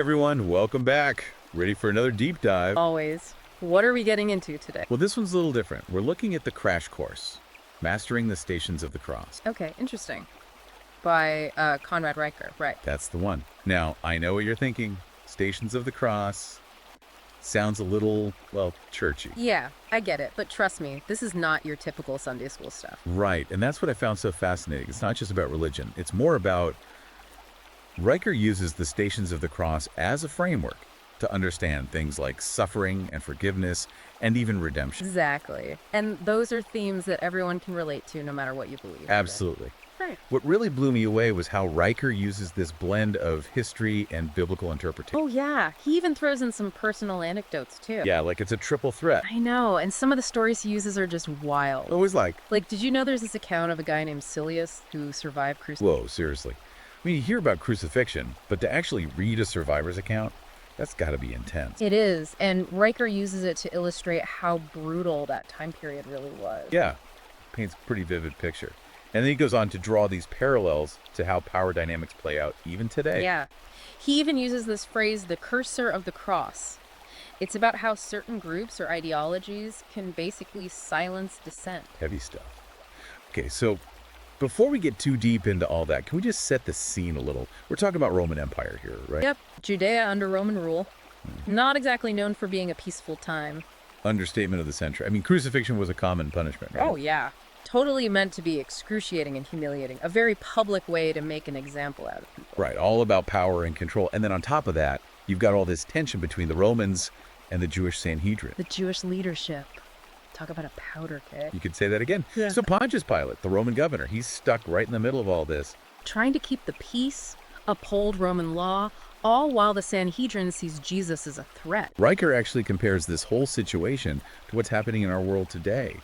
everyone, welcome back. Ready for another deep dive? Always. What are we getting into today? Well, this one's a little different. We're looking at the crash course, Mastering the Stations of the Cross. Okay, interesting. By Conrad Riker, right. That's the one. Now, I know what you're thinking. Stations of the Cross sounds a little, well, churchy. Yeah, I get it. But trust me, this is not your typical Sunday school stuff. Right, and that's what I found so fascinating. It's not just about religion. It's more about Riker uses the Stations of the Cross as a framework to understand things like suffering and forgiveness and even redemption. Exactly. And those are themes that everyone can relate to no matter what you believe. Absolutely. Right. What really blew me away was how Riker uses this blend of history and biblical interpretation. Oh, yeah. He even throws in some personal anecdotes, too. Yeah, like it's a triple threat. I know. And some of the stories he uses are just wild. Always like, Did you know there's this account of a guy named Silius who survived crucifixion? whoa, seriously. I mean, you hear about crucifixion, but to actually read a survivor's account, that's got to be intense. It is. And Riker uses it to illustrate how brutal that time period really was. Yeah, paints a pretty vivid picture. And then he goes on to draw these parallels to how power dynamics play out even today. Yeah. He even uses this phrase, the cursor of the cross. It's about how certain groups or ideologies can basically silence dissent. Heavy stuff. Okay, so before we get too deep into all that, can we just set the scene a little? We're talking about Roman Empire here, right? Yep. Judea under Roman rule. Not exactly known for being a peaceful time. Understatement of the century. I mean, crucifixion was a common punishment, right? Oh, yeah. Totally meant to be excruciating and humiliating. A very public way to make an example out of people. Right, all about power and control. And then on top of that, you've got all this tension between the Romans and the Jewish Sanhedrin. The Jewish leadership. Talk about a powder keg. You could say that again. Yeah. So Pontius Pilate, the Roman governor, he's stuck right in the middle of all this. Trying to keep the peace, uphold Roman law, all while the Sanhedrin sees Jesus as a threat. Riker actually compares this whole situation to what's happening in our world today,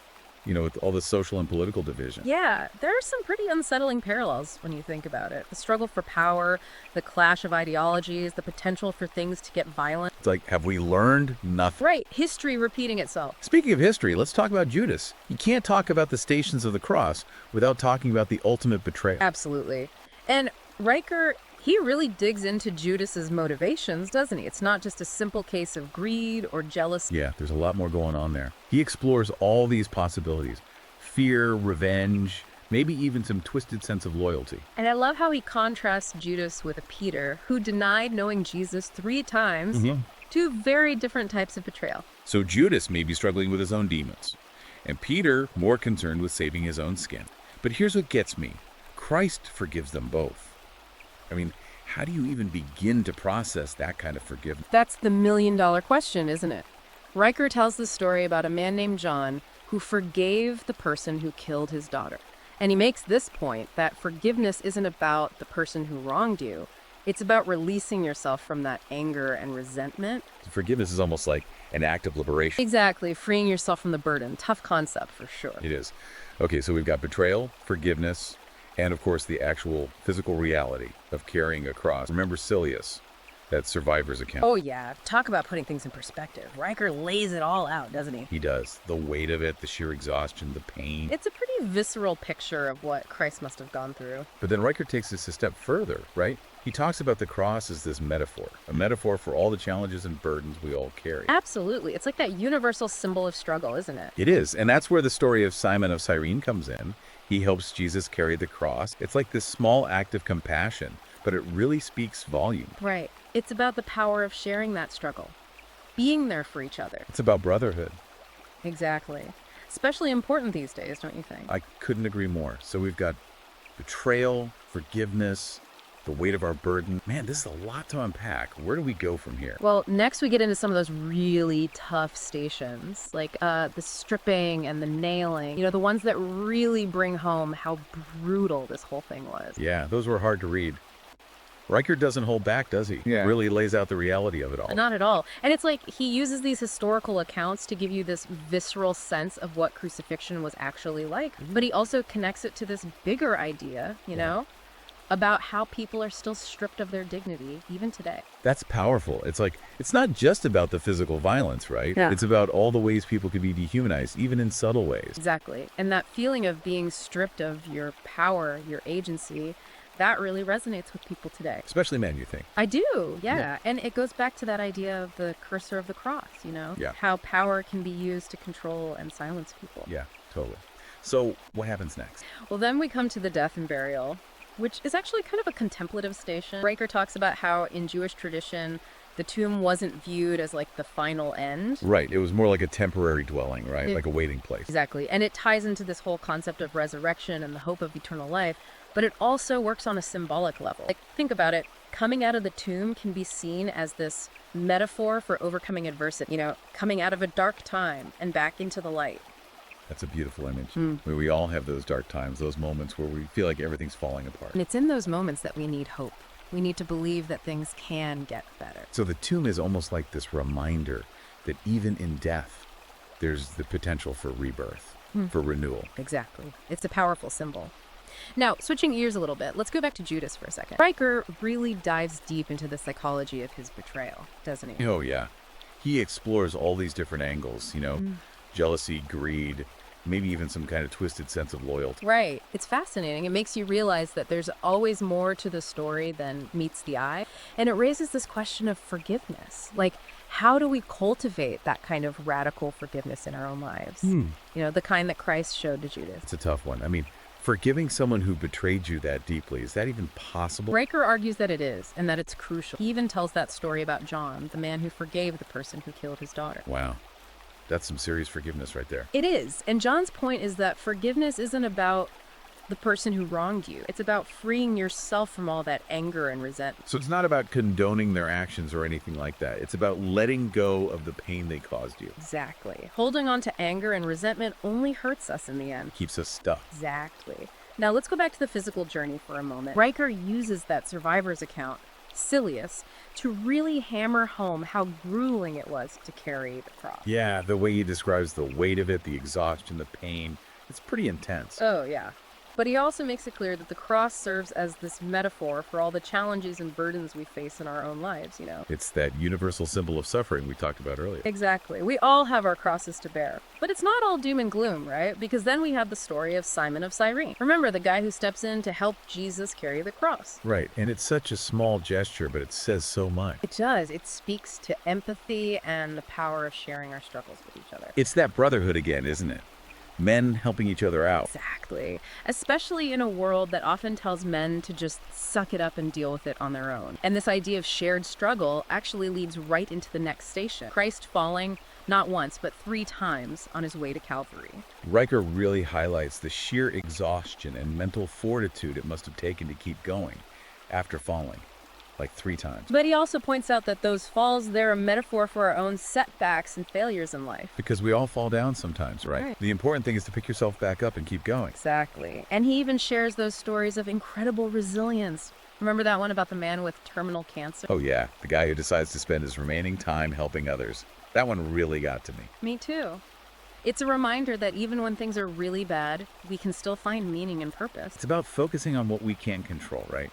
you know, with all the social and political division. Yeah, there are some pretty unsettling parallels when you think about it. The struggle for power, the clash of ideologies, the potential for things to get violent. It's like, have we learned nothing? Right, history repeating itself. Speaking of history, let's talk about Judas. You can't talk about the Stations of the Cross without talking about the ultimate betrayal. Absolutely. And Riker, he really digs into Judas's motivations, doesn't he? It's not just a simple case of greed or jealousy. Yeah, there's a lot more going on there. He explores all these possibilities. Fear, revenge, maybe even some twisted sense of loyalty. And I love how he contrasts Judas with Peter, who denied knowing Jesus 3 times. Two very different types of betrayal. So Judas may be struggling with his own demons, and Peter more concerned with saving his own skin. But here's what gets me. Christ forgives them both. I mean, how do you even begin to process that kind of forgiveness? That's the million-dollar question, isn't it? Riker tells the story about a man named John who forgave the person who killed his daughter. And he makes this point that forgiveness isn't about the person who wronged you. It's about releasing yourself from that anger and resentment. Forgiveness is almost like an act of liberation. Exactly, freeing yourself from the burden. Tough concept for sure. It is. Okay, so we've got betrayal, forgiveness, and of course the actual physical reality of carrying a cross. Remember Silius, that survivor's account? Oh yeah, talk about putting things in perspective. Riker lays it all out, doesn't he? He does. The weight of it, the sheer exhaustion, the pain. It's a pretty visceral picture of what Christ must have gone through. But then Riker takes this a step further, right? He talks about the cross as this metaphor, a metaphor for all the challenges and burdens we all carry. Absolutely. It's like that universal symbol of struggle, isn't it? It is, and that's where the story of Simon of Cyrene comes in. He helps Jesus carry the cross. It's like this small act of compassion, but it really speaks volumes. Right. It's about the power of sharing that struggle, being there for each other. It's about brotherhood. Exactly. Especially important these days, don't you think? I couldn't agree more. So we've got betrayal, forgiveness, the weight of our burden. Man, this is a lot to unpack. Where do we go from here? Well, next we get into some of those really tough stations, like the stripping and the nailing. You know, the ones that really bring home how brutal this whole thing was. Yeah, those were hard to read. Riker doesn't hold back, does he? Yeah. Really lays out the reality of it all. Not at all. And it's like he uses these historical accounts to give you this visceral sense of what crucifixion was actually like. But he also connects it to this bigger idea, you know, about how people are still stripped of their dignity even today. That's powerful. It's like, it's not just about the physical violence, right? Yeah. It's about all the ways people can be dehumanized, even in subtle ways. Exactly. And that feeling of being stripped of your power, your agency, That really resonates with people today. Especially men, you think? I do, yeah. Yeah. And it goes back to that idea of the cursor of the cross, Yeah. how power can be used to control and silence people. Yeah, totally. So what happens next? Well, then we come to the death and burial, which is actually kind of a contemplative station. Riker talks about how in Jewish tradition, the tomb wasn't viewed as like the final end. Right. It was more like a temporary dwelling, right? Like a waiting place. Exactly. And it ties into this whole concept of resurrection and the hope of eternal life, but it also works on a symbolic level. Like, think about it. Coming out of the tomb can be seen as this metaphor for overcoming adversity, coming out of a dark time and back into the light. That's a beautiful image. Where we all have those dark times, those moments where we feel like everything's falling apart. And it's in those moments that we need hope. We need to believe that things can get better. So the tomb is almost like this reminder that even in death, there's the potential for rebirth, for renewal. Exactly. It's a powerful symbol. Now, switching gears a little bit, let's go back to Judas for a second. Riker really dives deep into the psychology of his betrayal, doesn't he? Oh, yeah. He explores all these different angles, jealousy, greed, maybe even some kind of twisted sense of loyalty. Right. It's fascinating. It makes you realize that there's always more to the story than meets the eye. And it raises this question of forgiveness. Like, how do we cultivate that kind of radical forgiveness in our own lives? The kind that Christ showed to Judas. It's a tough one. I mean, forgiving someone who betrayed you that deeply, is that even possible? Riker argues that it is, and that it's crucial. He even tells that story about John, the man who forgave the person who killed his daughter. Wow. That's some serious forgiveness right there. It is. And John's point is that forgiveness isn't about the person who wronged you. It's about freeing yourself from all that anger and resentment. So it's not about condoning their actions or anything like that. It's about letting go of the pain they caused you. Exactly. Holding on to anger and resentment only hurts us in the end. Keeps us stuck. Exactly. Now let's go back to the physical journey for a moment. Riker uses that survivor's account, Silius, to really hammer home how grueling it was to carry the cross. Yeah, the way he describes the weight of it, the exhaustion, the pain, it's pretty intense. Oh, yeah. But he also makes it clear that the cross serves as this metaphor for all the challenges and burdens we face in our own lives, It's that universal symbol of suffering we talked about earlier. Exactly. We all have our crosses to bear. But it's not all doom and gloom, right? Because then we have the story of Simon of Cyrene. Remember, the guy who steps in to help Jesus carry the cross. Right, and it's such a small gesture, but it says so much. It does. It speaks to empathy and the power of sharing our struggles with each other. It's that brotherhood again, isn't it? Men helping each other out. Exactly. Especially in a world that often tells men to just suck it up and deal with it on their own. And this idea of shared struggle actually leads right into the next station. Christ falling not once, but 3 times on his way to Calvary. Riker really highlights the sheer exhaustion and mental fortitude it must have taken to keep going after falling. Like 3 times. But he also points out that those falls, they're a metaphor for our own setbacks and failures in life. Because we all fall down sometimes, right? The important thing is to pick yourself back up and keep going. Exactly. And he even shares those stories of incredible resilience. Remember that one about the man with terminal cancer? Oh yeah, the guy who decides to spend his remaining time helping others. That one really got to me. Me too. It's a reminder that even when things are really bad, we can still find meaning and purpose. It's about focusing on what we can control, right?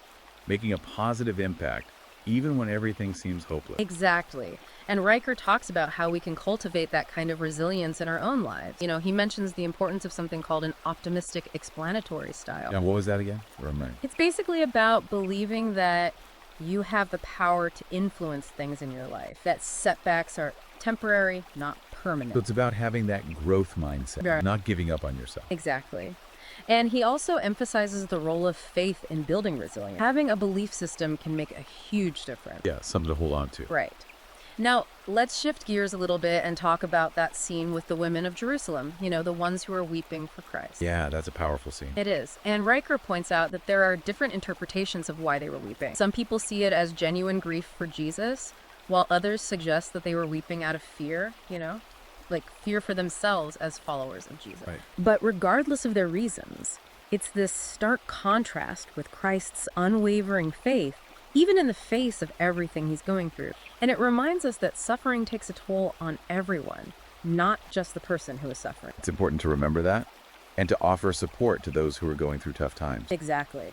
Making a positive impact, even when everything seems hopeless. Exactly. And Riker talks about how we can cultivate that kind of resilience in our own lives. He mentions the importance of something called an optimistic explanatory style. Now, what was that again? Remind me. It's basically about believing that you have the power to influence things in your life, that setbacks are temporary, not permanent. So it's about having that growth mindset, Right. not giving up on yourself. Exactly. And he also emphasizes the role of faith in building resilience. Having a belief system can make a huge difference. Yeah, something to hold on to. Right. Now, let's shift gears a little bit and talk about that scene with the women of Jerusalem, the ones who are weeping for Christ. Yeah, that's a powerful scene. It is. And Riker points out that there are different interpretations of why they were weeping. Some people see it as genuine grief for Jesus, while others suggest that they were weeping out of fear, like fear for themselves as followers of Jesus. Right. But regardless of their reasons, it's this stark contrast with Christ's unwavering faith, even in the face of everything he's going through. And it reminds us that suffering takes a toll on everyone, not just the person who is suffering. It's important to remember that and to offer support to those who are going through tough times. Exactly.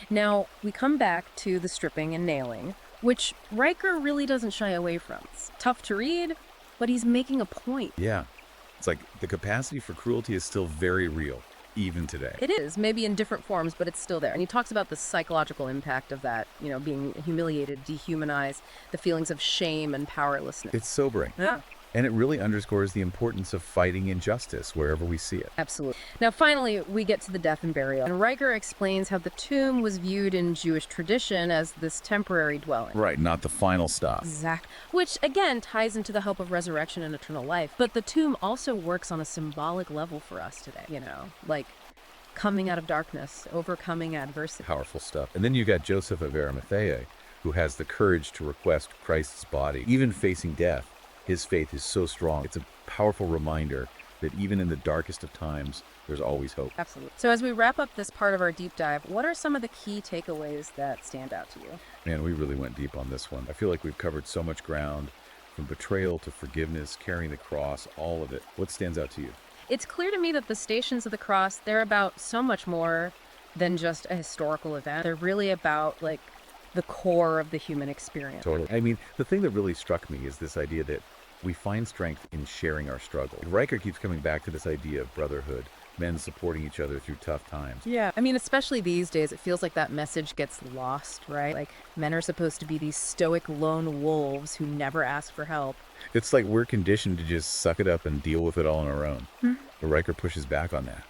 Now, we come back to the stripping and nailing, which Riker really doesn't shy away from. It's tough to read, but he's making a point. Yeah. It's like the capacity for cruelty is still very real, even today. It is, maybe in different forms, but it's still there. And he talks about the psychological impact of that, being humiliated, dehumanized, the feelings of shame and powerlessness. It's sobering. Yeah. And it really underscores the importance of fighting injustice wherever we see it. Absolutely. Now, finally, we get to the death and burial. And Riker explains how the tomb was viewed in Jewish tradition as this temporary dwelling. Right, not the final stop. Exactly. Which, again, ties into the hope of resurrection and eternal life. But the tomb also works on a symbolic level for us today, like coming out of darkness, overcoming adversity. Powerful stuff. And then you got Joseph of Arimathea, who has the courage to request Christ's body, even facing death. His faith is so strong. It's a powerful reminder that even in the darkest of times, there's always hope. Absolutely. So as we wrap up this part of our deep dive, what are some of the key takeaways that stand out to you? Man, we really went deep on this one. I feel like we've covered so much ground, from betrayal to forgiveness, carrying the cross, all of it. What stands out to you? It's clear to me that the Stations of the Cross, they're about so much more than just a historical event. They're really about, the core of the human experience. Totally. I mean, the thing that really struck me is this idea that we find strength in sharing our struggle. Riker keeps coming back to this idea of brotherhood, men supporting each other through tough times. Yeah. I mean, especially these days, it feels like that message gets lost, right? Like, men are supposed to be these stoic lone wolves who never ask for help. It's like we're conditioned to just suck it up and deal with it all on our own. But Riker pushes back on that.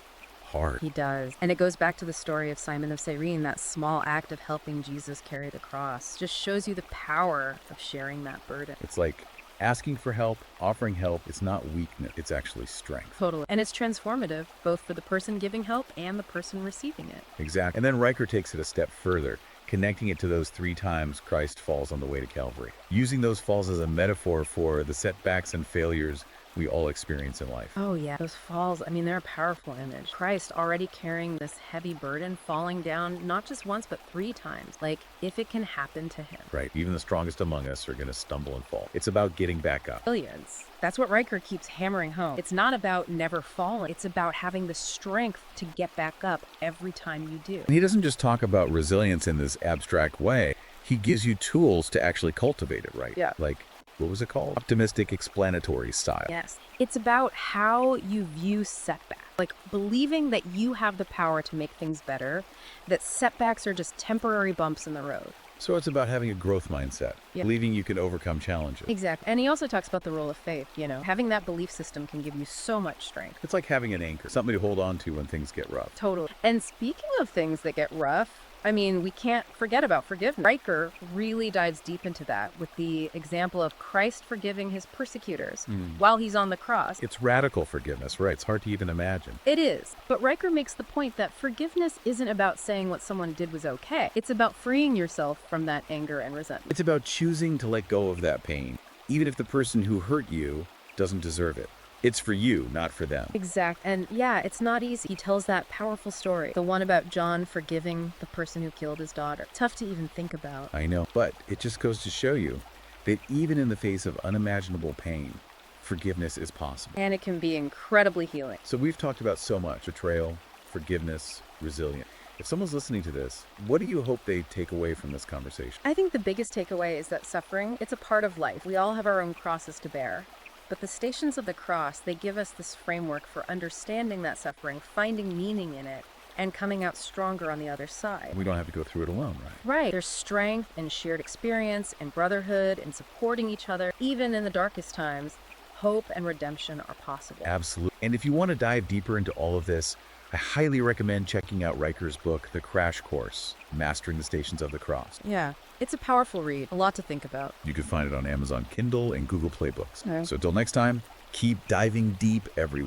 Hard. He does. And it goes back to the story of Simon of Cyrene. That small act of helping Jesus carry the cross just shows you the power of sharing that burden. It's like asking for help, offering help. It's not weakness. It's actually strength. Totally. And it's transformative, both for the person giving help and the person receiving it. Exactly. And then Riker takes it a step further, connecting it to those 3 times Christ falls on the way to Calvary, using those falls as a metaphor for the setbacks and failures we all experience in life. Oh yeah, those falls, I mean, they're a powerful image. Christ already carrying this heavy burden, falling down not just once, but 3 times. Like, if it can happen to him. Right, even the strongest among us are going to stumble and fall. It's about getting back up. Billions. That's what Riker keeps hammering home. It's not about never falling. It's about having the strength to get back up every time you do. And he doesn't just talk about resilience in this abstract way. He gives you tools to actually cultivate it, right? Yeah. Like, what was it called? Optimistic explanatory style. Yes. It's about how you view setbacks. Like, believing that you have the power to make things better, that setbacks are just temporary bumps in the road. So it's about having a growth mindset, Yeah. believing you can overcome challenges. Exactly. And he also talks about the role of faith. Having that belief system can give you so much strength. It's like having an anchor, something to hold on to when things get rough. Totally. And speaking of things that get rough, I mean, we can't forget about forgiveness. Riker really dives deep into that with the example of Christ forgiving his persecutors while he's on the cross. It's radical forgiveness, right? It's hard to even imagine. It is. But Riker makes the point that forgiveness isn't about saying what someone did was okay. It's about freeing yourself from that anger and resentment. It's about choosing to let go of that pain, even if the person who hurt you doesn't deserve it. It's for you, not for them. Exact. And yeah, it's not easy. He tells that powerful story, the one about John forgiving the person who killed his daughter. Tough to even think about. I know, but it just goes to show you that even in the face of unimaginable pain, forgiveness is possible. And it can be incredibly healing. So we've talked about so much: betrayal, forgiveness, resilience. If someone's listening to this, what do you hope they take away from this conversation? I think the biggest takeaway is that suffering, it's a part of life. We all have our own crosses to bear. But the Stations of the Cross, they give us this framework for understanding that suffering, finding meaning in it, and coming out stronger on the other side. We don't have to go through it alone, right? Right. There's strength and shared experience and brotherhood and supporting each other. Even in the darkest times, hope and redemption are possible. Absolutely. And if you want to dive deeper into all of this, I highly recommend checking out Riker's book, The Crash Course, Mastering the Stations of the Cross. Yeah, it's a powerful read, a lot to think about. You can find it on Amazon Kindle and Google Play Books. Okay. So until next time, keep diving deep, everyone.